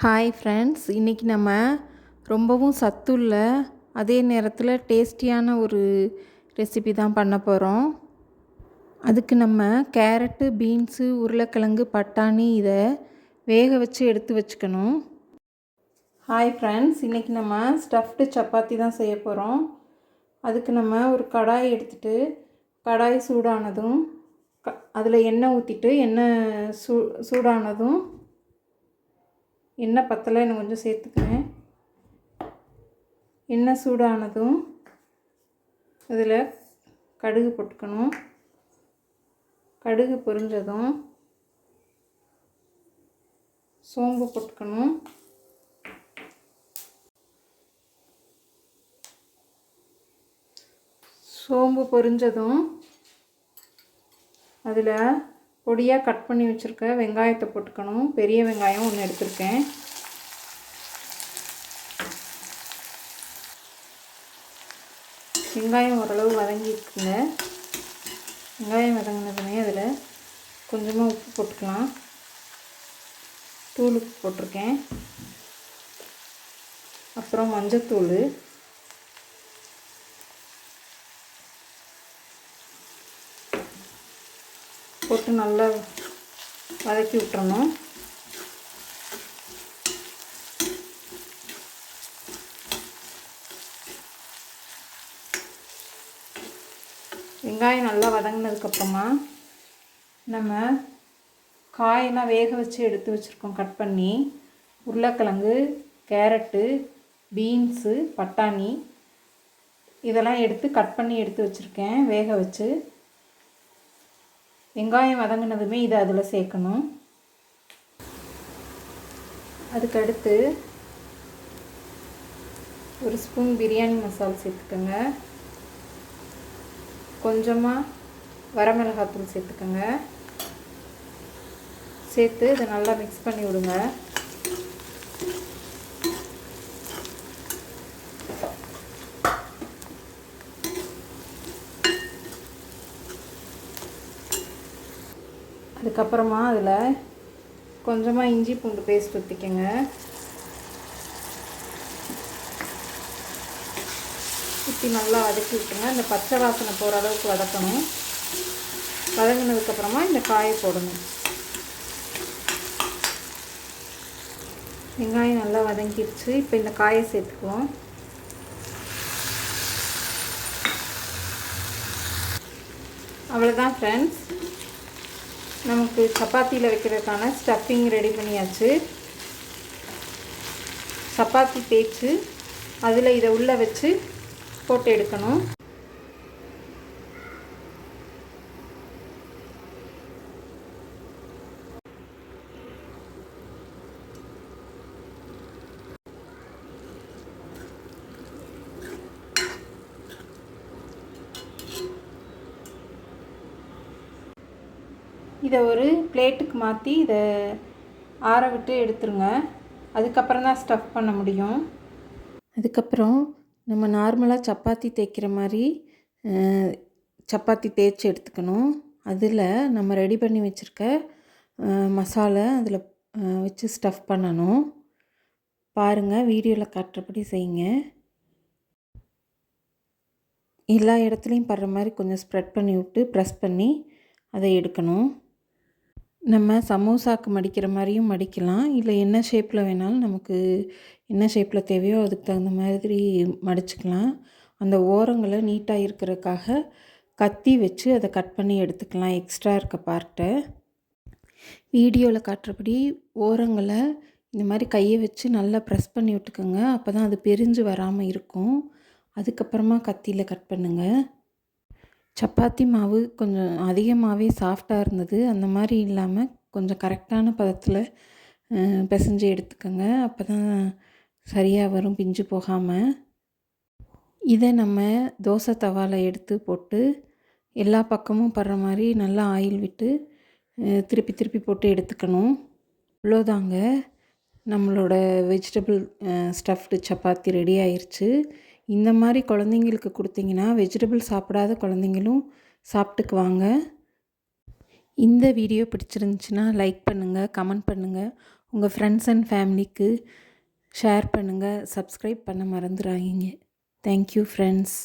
Hi friends, இன்றைக்கி நம்ம ரொம்பவும் சத்துள்ள அதே நேரத்தில் டேஸ்டியான ஒரு ரெசிபி தான் பண்ண போகிறோம். அதுக்கு நம்ம கேரட்டு, பீன்ஸு, உருளைக்கிழங்கு, பட்டாணி இதை வேக வச்சு எடுத்து வச்சுக்கணும். ஹாய் ஃப்ரெண்ட்ஸ், இன்றைக்கி நம்ம ஸ்டஃப்டு சப்பாத்தி தான் செய்ய போகிறோம். அதுக்கு நம்ம ஒரு கடாய் எடுத்துகிட்டு கடாய் சூடானதும் அதில் எண்ணெய் ஊற்றிட்டு எண்ணெய் சூடானதும் எண்ணெய் பத்தலை இன்னும் கொஞ்சம் சேர்த்துக்கிறேன். எண்ணெய் சூடானதும் அதில் கடுகு போட்டுக்கணும். கடுகு பொரிஞ்சதும் சோம்பு போட்டுக்கணும். சோம்பு பொரிஞ்சதும் அதில் பொடியாக கட் பண்ணி வச்சுருக்க வெங்காயத்தை போட்டுக்கணும். பெரிய வெங்காயம் ஒன்று எடுத்திருக்கேன். வெங்காயம் ஓரளவு வதங்கிஇருக்குங்க. வெங்காயம் வதங்கினதுமே அதில் கொஞ்சமாக உப்பு போட்டுக்கலாம். தூள் உப்பு போட்டிருக்கேன். அப்புறம் மஞ்சத்தூள், போட்டு நல்லா வதக்கி விட்டுறணும். வெங்காயம் நல்லா வதங்கினதுக்கப்புறமா நம்ம காயெல்லாம் வேக வச்சு எடுத்து வச்சுருக்கோம். கட் பண்ணி உருளைக்கிழங்கு, கேரட்டு, பீன்ஸு, பட்டாணி இதெல்லாம் எடுத்து கட் பண்ணி எடுத்து வச்சுருக்கேன் வேக வச்சு. வெங்காயம் வதங்கினதுமே இதை அதில் சேர்க்கணும். அதுக்கடுத்து ஒரு ஸ்பூன் பிரியாணி மசாலா சேர்த்துக்கோங்க. கொஞ்சமாக வரமிளகாத்தூள் சேர்த்துக்கோங்க. சேர்த்து இதை நல்லா மிக்ஸ் பண்ணி விடுங்க. அதுக்கப்புறமா அதில் கொஞ்சமாக இஞ்சி பூண்டு பேஸ்ட் ஊற்றிக்கங்க. ஊற்றி நல்லா வதக்கி விட்டுங்க. இந்த பச்சை வாசனை போகிற அளவுக்கு வதக்கணும். வதங்கினதுக்கப்புறமா இந்த காயை போடணும். வெங்காயம் நல்லா வதங்கிடுச்சு. இப்போ இந்த காயை சேர்த்துக்குவோம். அவ்வளோதான் ஃப்ரெண்ட்ஸ், நமக்கு சப்பாத்தியில் வைக்கிறதுக்கான ஸ்டஃபிங் ரெடி பண்ணியாச்சு. சப்பாத்தி தேய்ச்சி அதில் இதை உள்ளே வச்சு போட்டு எடுக்கணும். இதை ஒரு பிளேட்டுக்கு மாற்றி இதை ஆற விட்டு எடுத்துருங்க. அதுக்கப்புறம் தான் ஸ்டஃப் பண்ண முடியும். அதுக்கப்புறம் நம்ம நார்மலாக சப்பாத்தி தேய்க்கிற மாதிரி சப்பாத்தி தேய்ச்சி எடுத்துக்கணும். அதில் நம்ம ரெடி பண்ணி வச்சுருக்க மசாலா அதில் வச்சு ஸ்டஃப் பண்ணணும். பாருங்கள், வீடியோவில் காட்டுறபடி செய்யுங்க. எல்லா இடத்துலையும் படுற மாதிரி கொஞ்சம் ஸ்ப்ரெட் பண்ணி விட்டு ப்ரெஸ் பண்ணி அதை எடுக்கணும். நம்ம சமோசாவுக்கு மடிக்கிற மாதிரியும் மடிக்கலாம், இல்லை என்ன ஷேப்பில் வேணாலும் நமக்கு என்ன ஷேப்பில் தேவையோ அதுக்கு தகுந்த மாதிரி மடிச்சுக்கலாம். அந்த ஓரங்களை நீட்டாக இருக்கிறதுக்காக கத்தி வச்சு அதை கட் பண்ணி எடுத்துக்கலாம், எக்ஸ்ட்ரா இருக்க பார்ட்டை. வீடியோவில் காட்டுறபடி ஓரங்களை இந்த மாதிரி கையை வச்சு நல்லா ப்ரெஸ் பண்ணி விட்டுக்கோங்க. அப்போ தான் அது பிரிஞ்சு வராமல் இருக்கும். அதுக்கப்புறமா கத்தியில் கட் பண்ணுங்கள். சப்பாத்தி மாவு கொஞ்சம் அதிகமாகவே சாஃப்டாக இருந்தது. அந்த மாதிரி இல்லாமல் கொஞ்சம் கரெக்டான பதத்தில் பிசைஞ்சு எடுத்துக்கோங்க. அப்போ தான் சரியாக வரும், பிஞ்சு போகாமல். இதை நம்ம தோசை தவாவில் எடுத்து போட்டு எல்லா பக்கமும் படுற மாதிரி நல்லா ஆயில் விட்டு திருப்பி திருப்பி போட்டு எடுத்துக்கணும். இவ்வளோதாங்க, நம்மளோட வெஜிடபிள் ஸ்டஃப்டு சப்பாத்தி ரெடி ஆயிடுச்சு. இந்த மாதிரி குழந்தைங்களுக்கு கொடுத்தீங்கன்னா வெஜிடபிள் சாப்பிடாத குழந்தைங்களும் சாப்பிட்டுக்குவாங்க. இந்த வீடியோ பிடிச்சிருந்துச்சுன்னா லைக் பண்ணுங்கள், கமெண்ட் பண்ணுங்கள். உங்கள் ஃப்ரெண்ட்ஸ் அண்ட் ஃபேமிலிக்கு ஷேர் பண்ணுங்கள். சப்ஸ்கிரைப் பண்ண மறந்துடாதீங்க. Thank you friends.